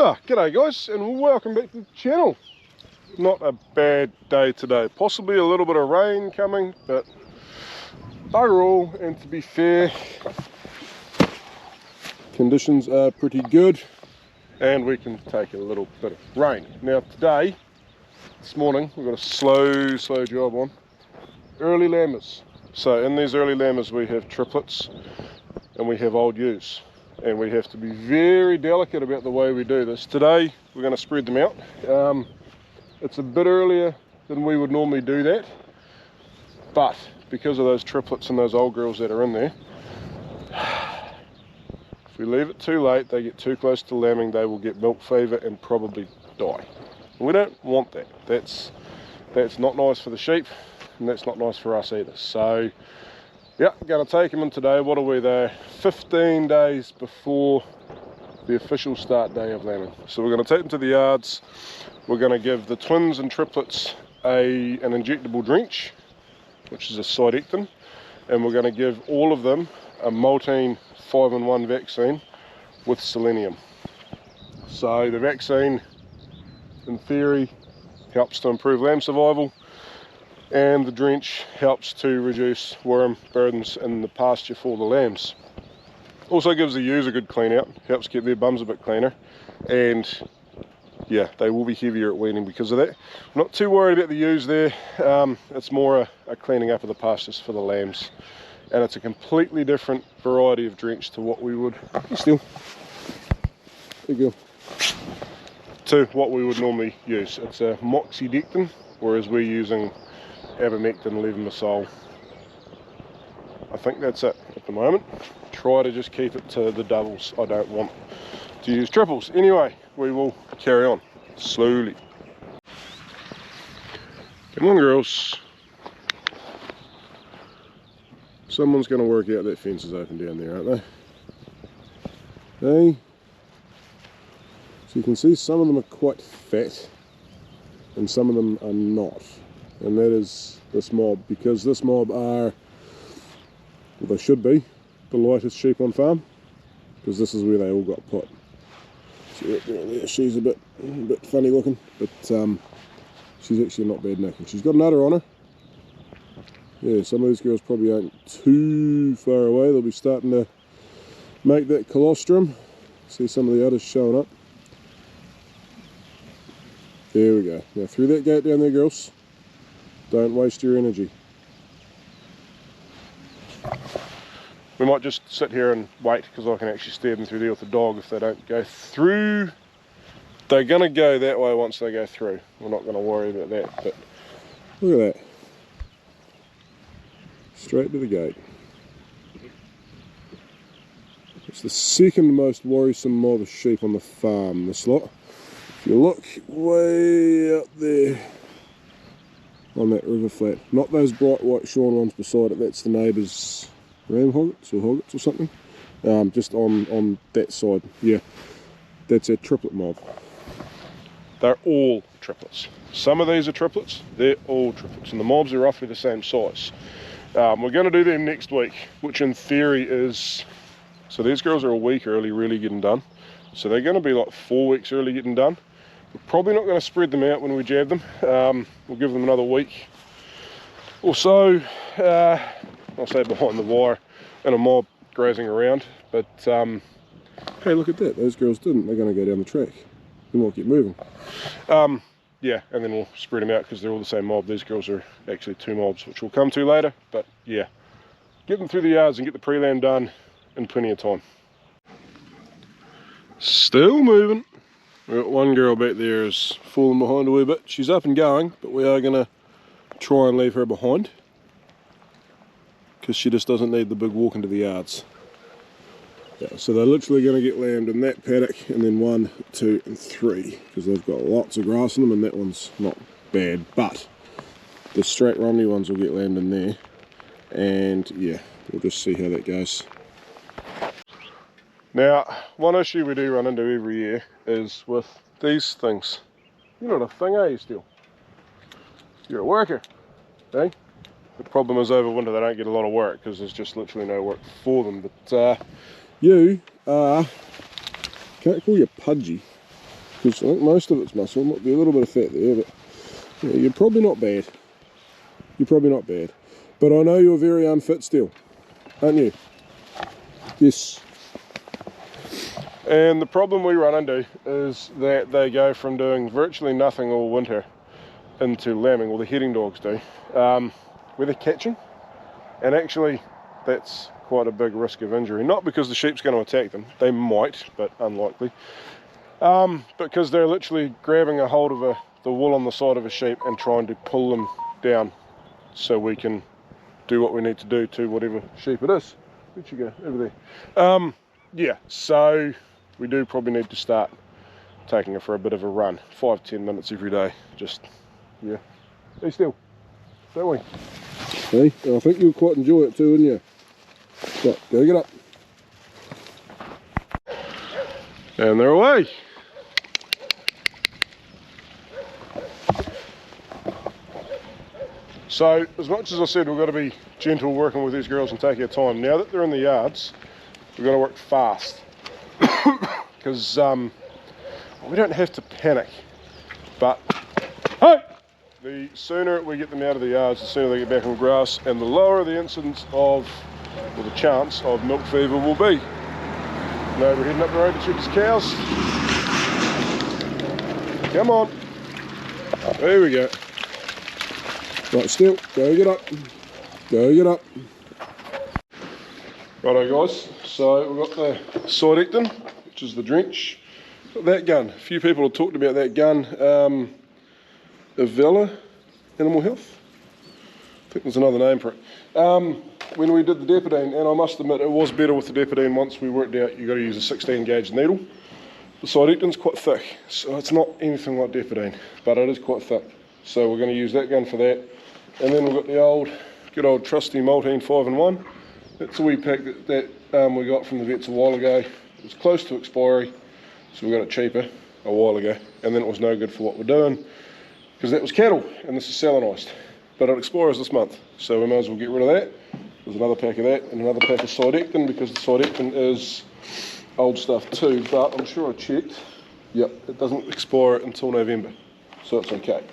G'day guys, and welcome back to the channel. Not a bad day today, possibly a little bit of rain coming, but bugger all, and to be fair, conditions are pretty good and we can take a little bit of rain. Now this morning, we've got a slow job on. Early lambers. So in these early lambers we have triplets and we have old ewes. And we have to be very delicate about the way we do this. Today we're going to spread them out. It's a bit earlier than we would normally do that, but because of those triplets and those old girls that are in there, if we leave it too late, they get too close to lambing, they will get milk fever and probably die. And we don't want that. That's not nice for the sheep, and that's not nice for us either. So yeah, going to take them in today. What are we there? 15 days before the official start day of lambing. So we're going to take them to the yards. We're going to give the twins and triplets an injectable drench, which is a sidectin, and we're going to give all of them a Maltine 5-in-1 vaccine with selenium. So the vaccine, in theory, helps to improve lamb survival, and the drench helps to reduce worm burdens in the pasture for the lambs. Also gives the ewes a good clean out, helps get their bums a bit cleaner, and yeah, they will be heavier at weaning because of that. I'm not too worried about the ewes there. It's more a cleaning up of the pastures for the lambs, and it's a completely different variety of drench to what we would to what we would normally use. It's a moxidectin, whereas we're using abamectin, levamisole. I think that's it at the moment. Try to just keep it to the doubles. I don't want to use triples. Anyway, we will carry on slowly. Come on, girls. Someone's going to work out that fence is open down there, aren't they? Hey. So you can see some of them are quite fat and some of them are not. And that is this mob, because this mob are, well, they should be, the lightest sheep on farm, because this is where they all got put. See that down there, she's a bit funny looking, but she's actually not bad nick. And she's got an udder on her. Yeah, some of these girls probably aren't too far away. They'll be starting to make that colostrum. See some of the udders showing up. There we go. Now through that gate down there, girls. Don't waste your energy. We might just sit here and wait, because I can actually steer them through there with the dog if they don't go through. They're going to go that way once they go through. We're not going to worry about that, but look at that. Straight to the gate. It's the second most worrisome mob of sheep on the farm, this lot. If you look way up there on that river flat, not those bright white shorn ones beside it, that's the neighbour's ram hoggets or something, just on that side. Yeah, that's a triplet mob. They're all triplets. Some of these are triplets, they're all triplets, and the mobs are roughly the same size. We're going to do them next week, which in theory is, so these girls are a week early really getting done, so they're going to be like 4 weeks early getting done. We're probably not going to spread them out when we jab them. We'll give them another week or so, I'll say behind the wire and a mob grazing around. But hey, look at that, those girls didn't. They're going to go down the track. They might get moving. Yeah, and then we'll spread them out because they're all the same mob. These girls are actually two mobs, which we'll come to later. But yeah, get them through the yards and get the pre-lamb done in plenty of time. Still moving. We've got one girl back there is falling behind a wee bit. She's up and going, but we are going to try and leave her behind, because she just doesn't need the big walk into the yards. Yeah, so they're literally going to get lambed in that paddock, and then 1, 2 and 3, because they've got lots of grass in them, and that one's not bad, but the straight Romney ones will get lambed in there, and yeah, we'll just see how that goes. Now, one issue we do run into every year is with these things. You're not a thing, are you, still? You're a worker, eh? The problem is over winter they don't get a lot of work because there's just literally no work for them. But you are, can't call you pudgy, because I think most of it's muscle. Might be a little bit of fat there, but yeah, you're probably not bad. You're probably not bad. But I know you're very unfit still, aren't you? Yes. And the problem we run into is that they go from doing virtually nothing all winter into lambing, or the heading dogs do, where they're catching, and actually that's quite a big risk of injury. Not because the sheep's going to attack them, they might, but unlikely, because they're literally grabbing a hold of the wool on the side of a sheep and trying to pull them down so we can do what we need to do to whatever sheep it is. Where'd you go? Over there. Yeah, so we do probably need to start taking her for a bit of a run, 5-10 minutes every day. Just, yeah, stay still, don't we? Hey, I think you'll quite enjoy it too, wouldn't you? Right, go get up. And they're away. So, as much as I said, we've got to be gentle working with these girls and take our time. Now that they're in the yards, we've got to work fast. Because we don't have to panic. But, hey! The sooner we get them out of the yards, the sooner they get back on grass, and the lower the incidence of, or the chance of milk fever will be. Now we're heading up the road to check his cows. Come on. There we go. Right, still, go get up. Go get up. Righto guys, so we've got the side actin, which is the drench. Got that gun. A few people have talked about that gun. Avella Animal Health. I think there's another name for it. When we did the Depidine, and I must admit it was better with the Depidine once we worked out you've got to use a 16 gauge needle. The side actin's quite thick, so it's not anything like Depidine, but it is quite thick. So we're going to use that gun for that. And then we've got the good old trusty Maltine 5-in-1. That's a wee pack that we got from the vets a while ago. It was close to expiry, so we got it cheaper a while ago, and then it was no good for what we're doing, because that was cattle, and this is salinised. But it expires this month, so we may as well get rid of that. There's another pack of that, and another pack of side actin, because the side actin is old stuff too, but I'm sure I checked. Yep, it doesn't expire until November, so it's okay.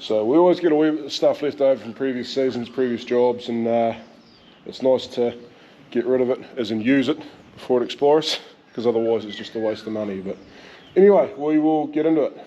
So we always get a wee bit of stuff left over from previous seasons, previous jobs, and it's nice to get rid of it, as in use it, before it expires, because otherwise it's just a waste of money. But anyway, we will get into it.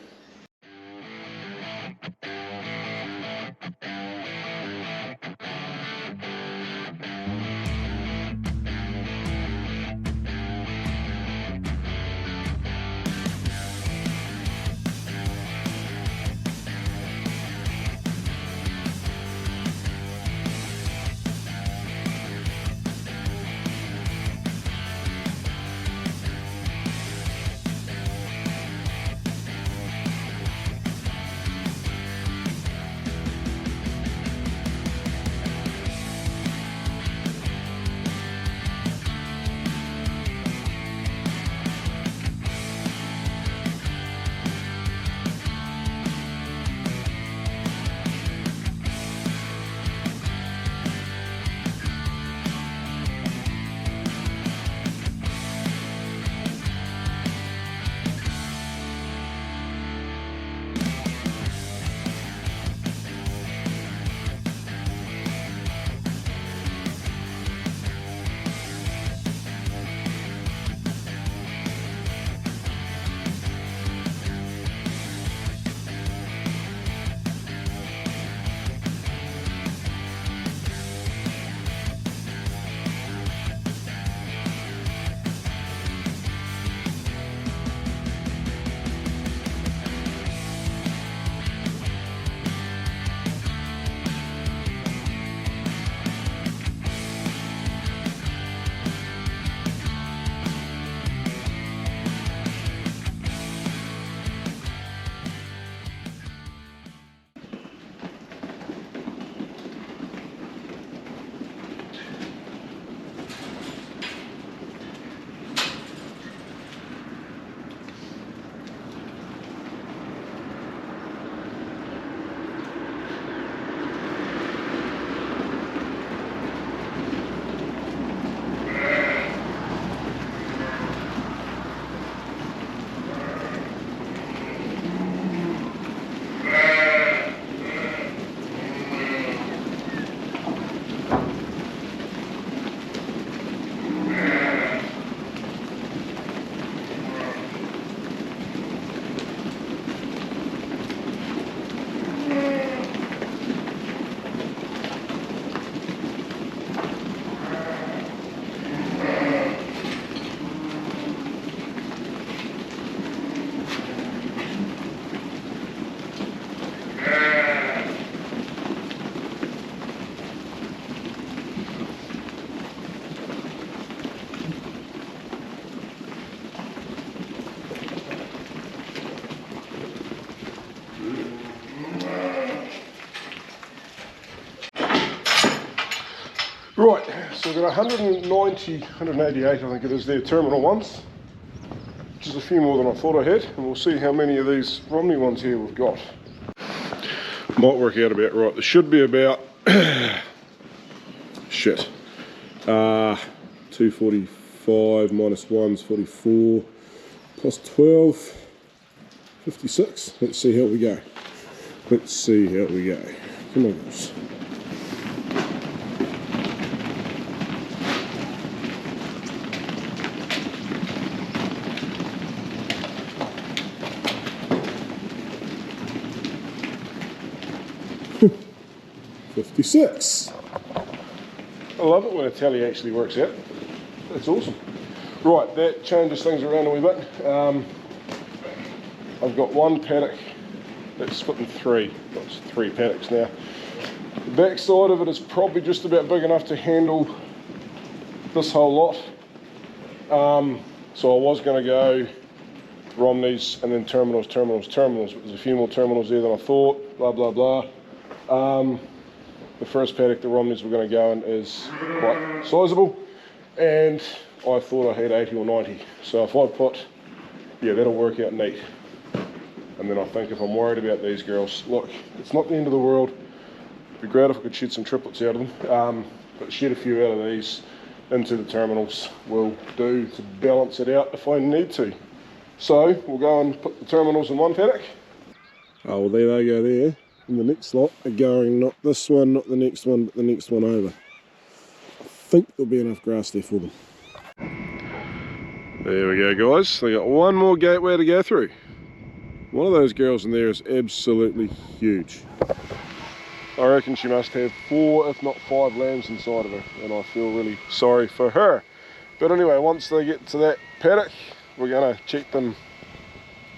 Right, so we've got 190, 188 I think it is there, terminal ones, which is a few more than I thought I had, and we'll see how many of these Romney ones here we've got. Might work out about right. There should be about, shit, 245 minus 1's 44, plus 12, 56. Let's see how we go. Let's see how we go. Come on, guys. $56. I love it when a tally actually works out. That's awesome. Right, that changes things around a wee bit. I've got one paddock that's split in three. That's 3 paddocks now. The back side of it is probably just about big enough to handle this whole lot. So I was going to go Romneys and then terminals, but there's a few more terminals there than I thought, blah, blah, blah. The first paddock the Romneys were going to go in is quite sizable, and I thought I had 80 or 90. So if I put, yeah, that'll work out neat. And then I think if I'm worried about these girls, look, it's not the end of the world. It'd be great if I could shed some triplets out of them, but shed a few out of these into the terminals will do to balance it out if I need to. So we'll go and put the terminals in one paddock. Oh, well, there they go there. And the next lot are going not this one, not the next one, but the next one over. I think there'll be enough grass there for them. There we go, guys. They got one more gateway to go through. One of those girls in there is absolutely huge. I reckon she must have 4 if not 5 lambs inside of her, and I feel really sorry for her. But anyway, once they get to that paddock, we're going to check them.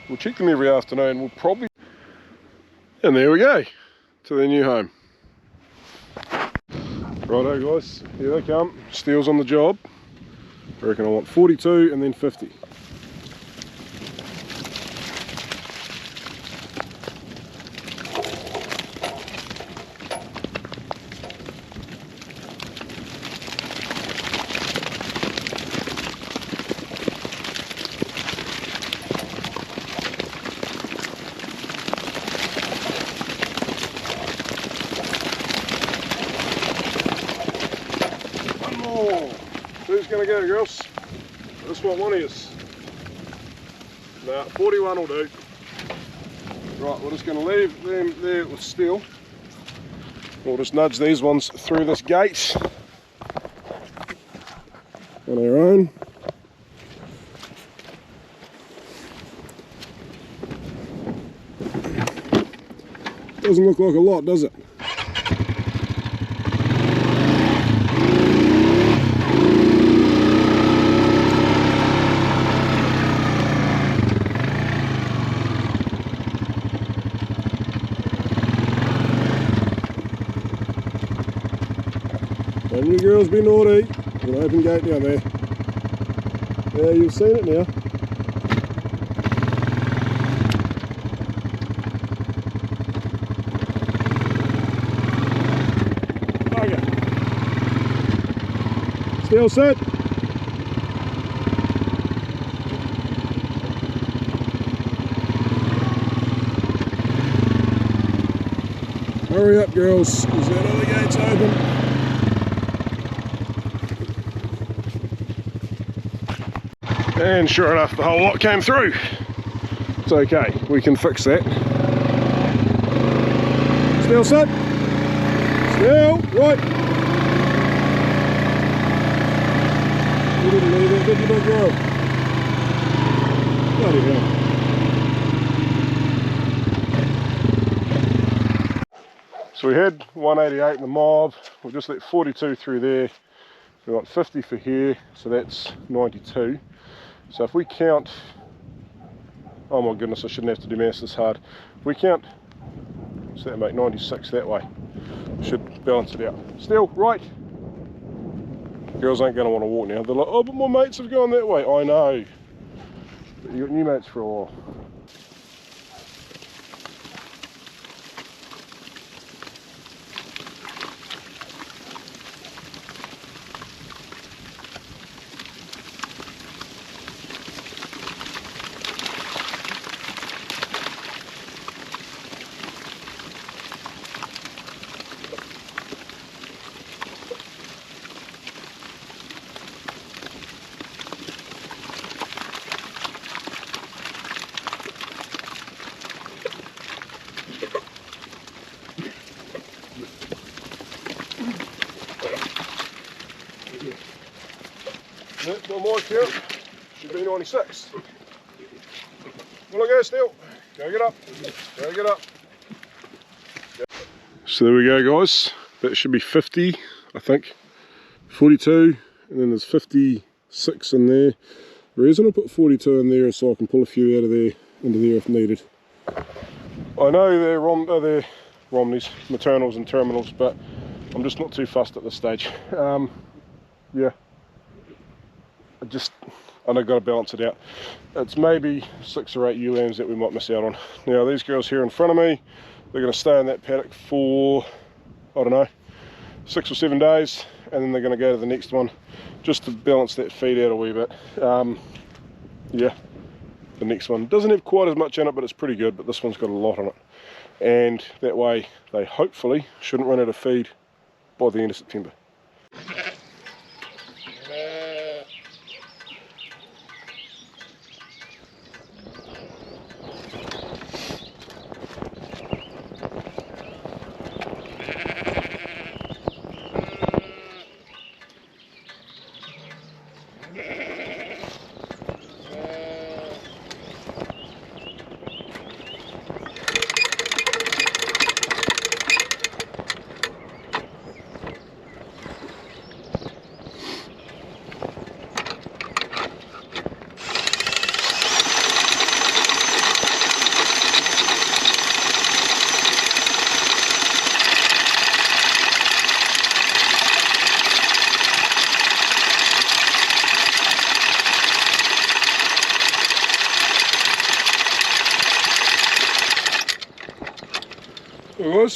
We'll check them every afternoon. We'll probably, and there we go, to their new home. Righto, guys, here they come. Steel's on the job. I reckon I want 42 and then 50. Who's going to go, girls? I just want one of yous. Nah, 41 will do. Right, we're just going to leave them there with Steel. We'll just nudge these ones through this gate on our own. Doesn't look like a lot, does it? Don't you girls be naughty. There's an open gate down there. Yeah, you've seen it now. Okay. Still set. Hurry up, girls, because that other gate's open. And sure enough, the whole lot came through. It's okay, we can fix that. Still set. Still, right. You didn't leave it, did you, big girl? Bloody hell. So we had 188 in the mob. We'll just let 42 through there. We've got 50 for here, so that's 92. So if we count, oh my goodness, I shouldn't have to do maths this hard. If we count, so that'll make 96 that way. Should balance it out. Still, right. Girls ain't going to want to walk now. They're like, oh, but my mates have gone that way. I know. But you got new mates for a while. it, by my count, should be 96. Well, go still. Go get up. Go get up. So there we go, guys. That should be 50, I think. 42, and then there's 56 in there. The reason I put 42 in there is so I can pull a few out of there into there if needed. I know they're Romneys, maternals and terminals, but I'm just not too fussed at this stage. Yeah, I know I've got to balance it out. It's maybe 6 or 8 ewe lambs that we might miss out on. Now these girls here in front of me, they're going to stay in that paddock for, I don't know, 6 or 7 days, and then they're going to go to the next one just to balance that feed out a wee bit. Yeah, the next one doesn't have quite as much in it, but it's pretty good, but this one's got a lot on it, and that way they hopefully shouldn't run out of feed by the end of September.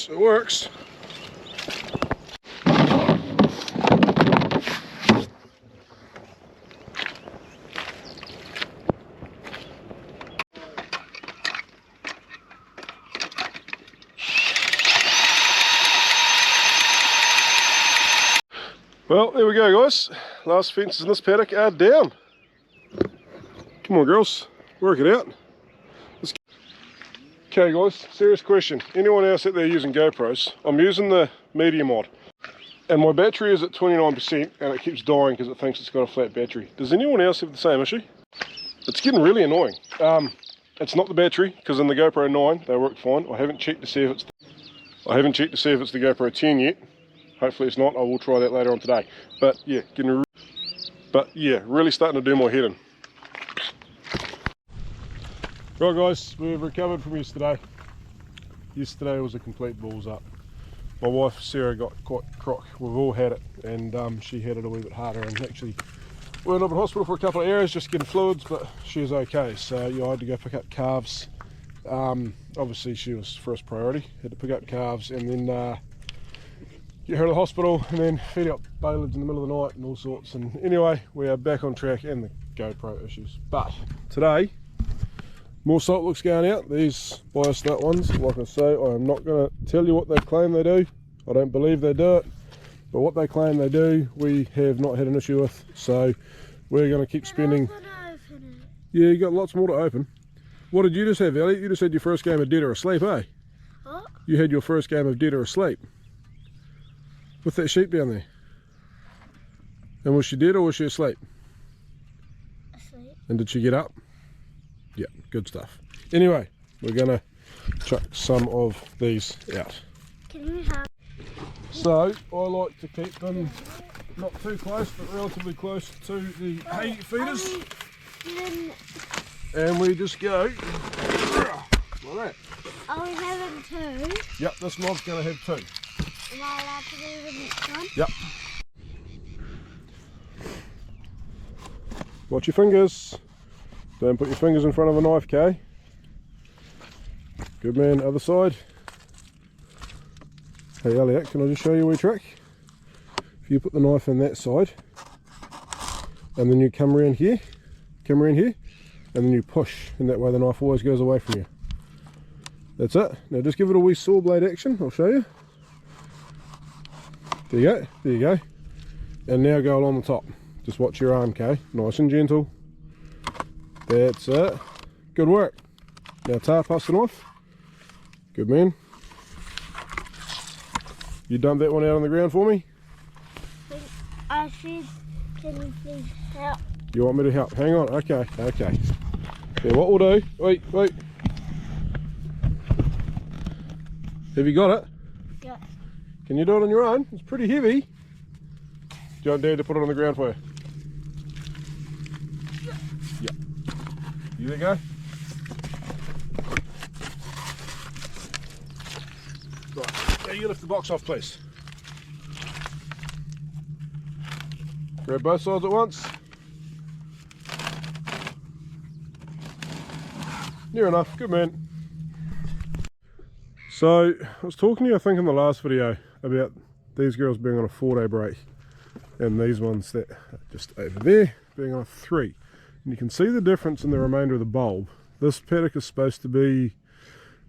It works. Well, there we go, guys. Last fences in this paddock are down. Come on, girls, work it out. Okay guys, serious question. Anyone else out there using GoPros? I'm using the medium mod, and my battery is at 29% and it keeps dying because it thinks it's got a flat battery. Does anyone else have the same issue? It's getting really annoying. It's not the battery, because in the GoPro 9 they work fine. I haven't checked to see if it's the GoPro 10 yet. Hopefully it's not. I will try that later on today. But yeah, really starting to do my head in. Right guys, we've recovered from yesterday. Yesterday was a complete balls up. My wife Sarah got quite crock. We've all had it, and she had it a wee bit harder, and actually we went up in hospital for a couple of hours just getting fluids, but she was okay. So yeah, I had to go pick up calves. Obviously she was first priority. Had to pick up calves and then get her to the hospital and then feed up bailids in the middle of the night and all sorts. And anyway, we are back on track, and the GoPro issues. But today, more salt licks going out. These biosnut ones, like I say, I am not going to tell you what they claim they do. I don't believe they do it, but what they claim they do, we have not had an issue with. So we're going to keep spending. Yeah, you got lots more to open. What did you just have, Elliot? You just had your first game of dead or asleep, eh? What? You had your first game of dead or asleep with that sheep down there. And was she dead or was she asleep? Asleep. And did she get up? Yeah, good stuff. Anyway, we're gonna chuck some of these out. Can you have? So I like to keep them not too close, but relatively close to the hay feeders. And we just go like that. Are we having 2? Yep, this mob's gonna have 2. Am I allowed to do the next one? Yep. Watch your fingers. Don't put your fingers in front of a knife, Kay. Good man, other side. Hey Elliot, can I just show you a wee trick? If you put the knife in that side, and then you come around here, and then you push, and that way the knife always goes away from you. That's it. Now just give it a wee saw blade action, I'll show you. There you go, there you go. And now go along the top. Just watch your arm, Kay. Nice and gentle. That's it. Good work. Now tar past the knife. Good man. You dumped that one out on the ground for me? I said Can you please help? You want me to help? Hang on. Okay. Yeah, what we'll do... Wait. Have you got it? Yeah. Can you do it on your own? It's pretty heavy. Do you want Dad to put it on the ground for you? Yeah. You let go? Right. Now you lift the box off, please. Grab both sides at once. Near enough. Good man. So, I was talking to you, I think, in the last video about these girls being on a 4-day break and these ones that are just over there being on a 3. And you can see the difference in the remainder of the bulb. This paddock is supposed to be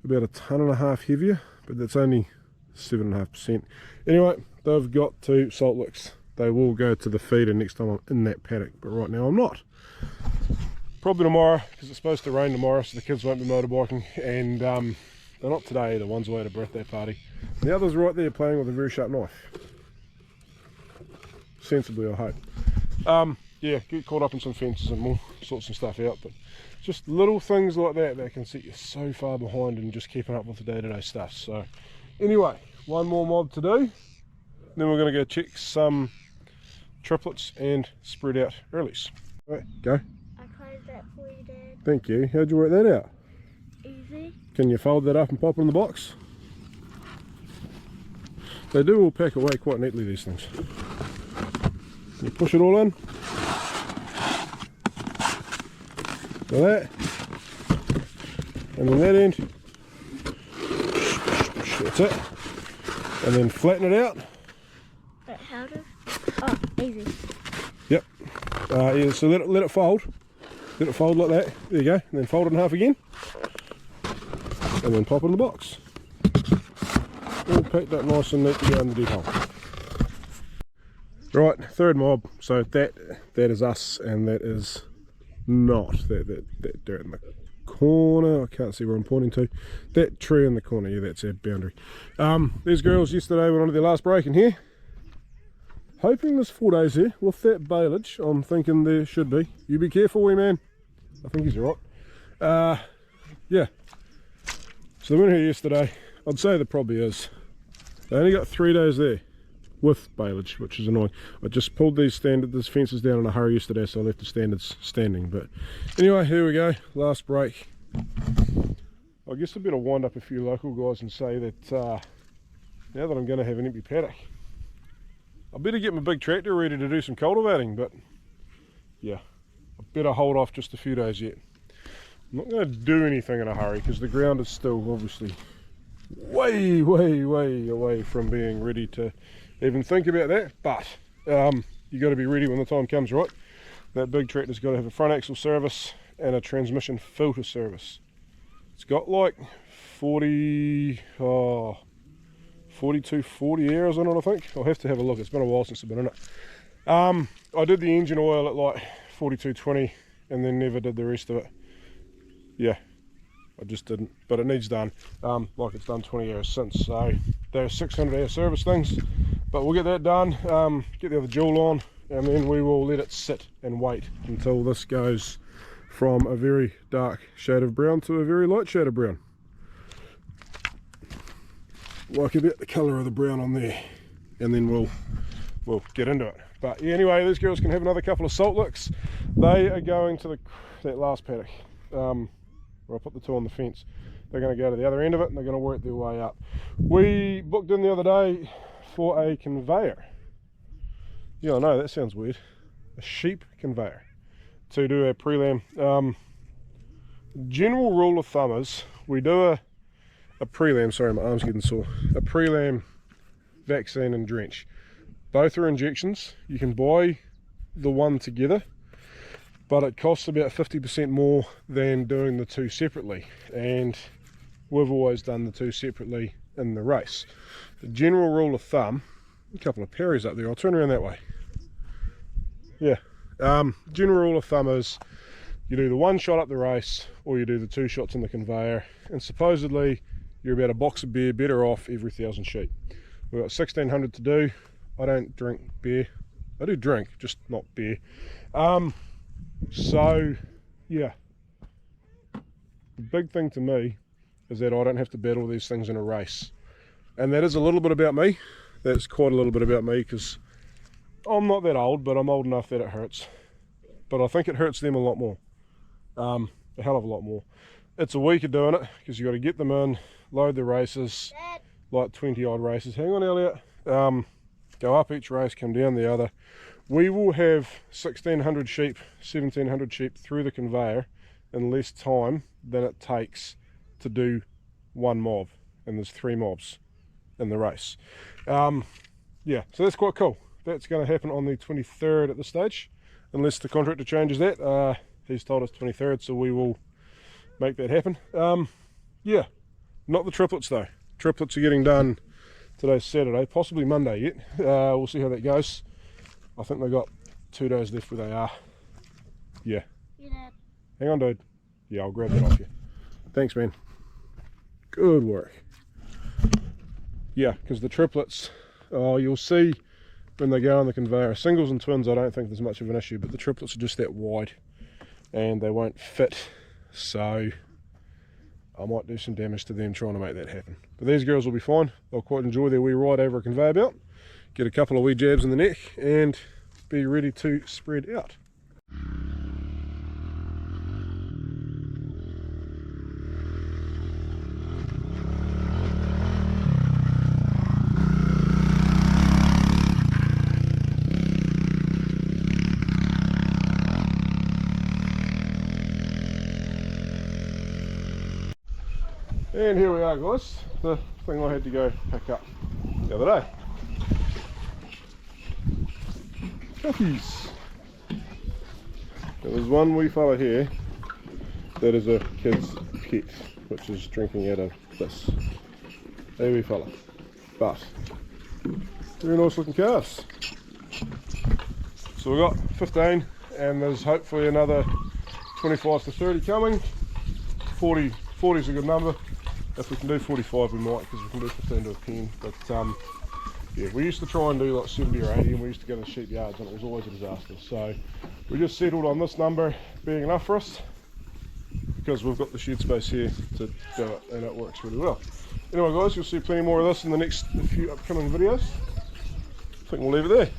about 1.5 tons heavier, but that's only 7.5%. Anyway, they've got 2 salt licks. They will go to the feeder next time I'm in that paddock, but right now I'm not. Probably tomorrow, because it's supposed to rain tomorrow, so the kids won't be motorbiking, and they're not today, the one's away at a birthday party. And the other's right there playing with a very sharp knife. Sensibly, I hope. Yeah, get caught up in some fences and we'll sort some stuff out, but just little things like that that can set you so far behind in just keeping up with the day-to-day stuff. So anyway, one more mob to do, then we're going to go check some triplets and spread out earlies. Right, go. I closed that for you, Dad. Thank you. How'd you work that out? Easy. Can you fold that up and pop it in the box? They do all pack away quite neatly, these things. You push it all in. Like that. And then that end. That's it. And then flatten it out. Wait, how does? Oh, easy. Yep. Yeah, so let it fold. Let it fold like that. There you go. And then fold it in half again. And then pop it in the box. All packed up nice and neat to go in the deep hole. Right, third mob. So that is us, and that is not that dirt in the corner. I can't see where I'm pointing to. That tree in the corner, yeah, that's our boundary. These girls yesterday went on to their last break in here. Hoping there's 4 days here. With that baleage, I'm thinking there should be. You be careful, wee man. I think he's alright. Yeah. So they went here yesterday. I'd say there probably is. They only got 3 days there with baleage, which is annoying. I just pulled these fences down in a hurry yesterday, so I left the standards standing. But anyway, here we go. Last break. I guess I better wind up a few local guys and say that now that I'm going to have an empty paddock, I better get my big tractor ready to do some cultivating. But yeah, I better hold off just a few days yet. I'm not going to do anything in a hurry because the ground is still obviously way away from being ready to even think about that. But you got to be ready when the time comes, right? That big tractor's got to have a front axle service and a transmission filter service. It's got like 42, 40 hours on it, I think. I'll have to have a look. It's been a while since I've been in it. I did the engine oil at like 42.20 and then never did the rest of it. Yeah, I just didn't, but it needs done. Like it's done 20 hours since, so they're 600-hour service things, but we'll get that done, get the other jewel on, and then we will let it sit and wait until this goes from a very dark shade of brown to a very light shade of brown. Like about the colour of the brown on there, and then we'll get into it. But yeah, anyway, these girls can have another couple of salt licks. They are going to that last paddock. Where I put the 2 on the fence. They're going to go to the other end of it and they're going to work their way up. We booked in the other day for a conveyor. Yeah, I know, that sounds weird. A sheep conveyor to do a prelam. General rule of thumb is we do a prelam, sorry my arm's getting sore, a prelam, vaccine and drench. Both are injections. You can buy the one together, but it costs about 50% more than doing the 2 separately, and we've always done the 2 separately in the race. The general rule of thumb, a couple of Perrys up there, I'll turn around that way. Yeah, general rule of thumb is you do the 1 shot up the race or you do the 2 shots in the conveyor, and supposedly you're about a box of beer better off every 1,000 sheep. We've got 1,600 to do. I don't drink beer, I do drink, just not beer. So yeah, the big thing to me is that I don't have to battle these things in a race, and that is a little bit about me. That's quite a little bit about me, because I'm not that old, but I'm old enough that it hurts. But I think it hurts them a lot more, a hell of a lot more. It's a week of doing it, because you got to get them in, load the races, like 20 odd races. Hang on, Elliot. Go up each race, come down the other. We will have 1,600 sheep, 1,700 sheep through the conveyor in less time than it takes to do one mob, and there's 3 mobs in the race. Yeah, so that's quite cool. That's going to happen on the 23rd at this stage, unless the contractor changes that. He's told us 23rd, so we will make that happen. Yeah, not the triplets though. Triplets are getting done today's Saturday, possibly Monday yet. We'll see how that goes. I think they've got 2 days left where they are. Yeah. Hang on, dude. Yeah, I'll grab that off you. Thanks, man. Good work. Yeah, because the triplets, you'll see when they go on the conveyor. Singles and twins, I don't think there's much of an issue, but the triplets are just that wide and they won't fit. So I might do some damage to them trying to make that happen. But these girls will be fine. They'll quite enjoy their wee ride over a conveyor belt, get a couple of wee jabs in the neck, and be ready to spread out. And here we are, guys, the thing I had to go pick up the other day. Puppies. There's one wee fella here that is a kid's pet, which is drinking out of this. A wee fella. But, very nice looking calves. So we've got 15, and there's hopefully another 25 to 30 coming. 40 is a good number. If we can do 45 we might, because we can do 15 to a pen. But yeah, we used to try and do like 70 or 80, and we used to go to the sheep yards and it was always a disaster. So we just settled on this number being enough for us, because we've got the shed space here to do it, and it works really well. Anyway guys, you'll see plenty more of this in the next few upcoming videos. I think we'll leave it there.